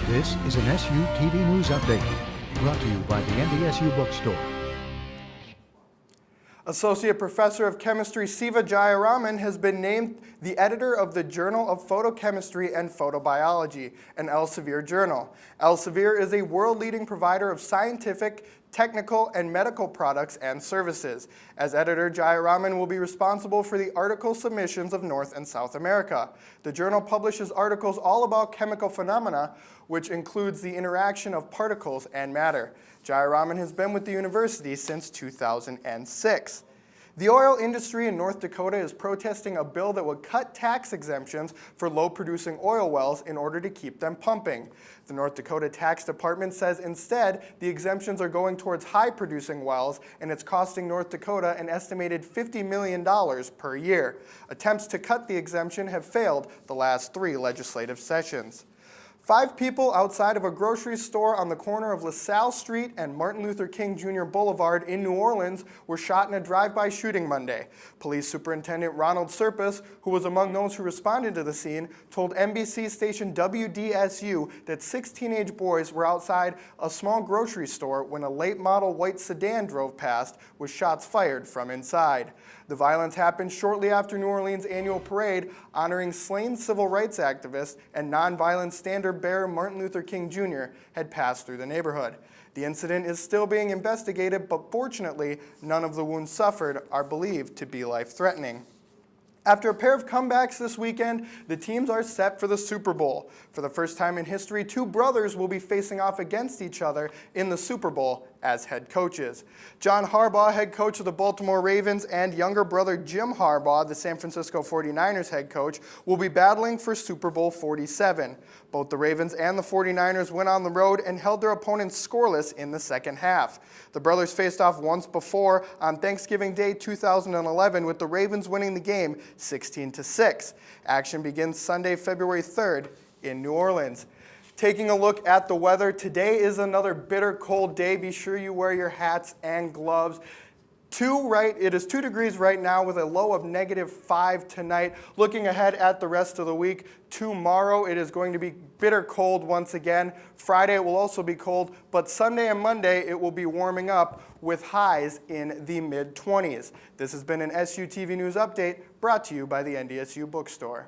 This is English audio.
This is an SU TV News Update, brought to you by the NDSU Bookstore. Associate Professor of Chemistry Siva Jayaraman has been named the editor of the Journal of Photochemistry and Photobiology, an Elsevier journal. Elsevier is a world-leading provider of scientific, technical, and medical products and services. As editor, Jayaraman will be responsible for the article submissions of North and South America. The journal publishes articles all about chemical phenomena, which includes the interaction of particles and matter. Jayaraman has been with the university since 2006. The oil industry in North Dakota is protesting a bill that would cut tax exemptions for low-producing oil wells in order to keep them pumping. The North Dakota Tax Department says instead the exemptions are going towards high-producing wells, and it's costing North Dakota an estimated $50 million per year. Attempts to cut the exemption have failed the last 3 legislative sessions. 5 people outside of a grocery store on the corner of LaSalle Street and Martin Luther King Jr. Boulevard in New Orleans were shot in a drive-by shooting Monday. Police Superintendent Ronald Serpis, who was among those who responded to the scene, told NBC station WDSU that 6 teenage boys were outside a small grocery store when a late-model white sedan drove past with shots fired from inside. The violence happened shortly after New Orleans' annual parade honoring slain civil rights activists and nonviolent standard-bearer Martin Luther King Jr. had passed through the neighborhood. The incident is still being investigated, but fortunately, none of the wounds suffered are believed to be life-threatening. After a pair of comebacks this weekend, the teams are set for the Super Bowl. For the first time in history, 2 brothers will be facing off against each other in the Super Bowl as head coaches. John Harbaugh, head coach of the Baltimore Ravens, and younger brother Jim Harbaugh, the San Francisco 49ers head coach, will be battling for Super Bowl 47. Both the Ravens and the 49ers went on the road and held their opponents scoreless in the second half. The brothers faced off once before on Thanksgiving Day 2011, with the Ravens winning the game 16-6. Action begins Sunday, February 3rd in New Orleans. Taking a look at the weather, today is another bitter cold day. Be sure you wear your hats and gloves. It is 2 degrees right now with a low of -5 tonight. Looking ahead at the rest of the week, tomorrow it is going to be bitter cold once again. Friday it will also be cold, but Sunday and Monday it will be warming up with highs in the mid-20s. This has been an SU TV News Update brought to you by the NDSU Bookstore.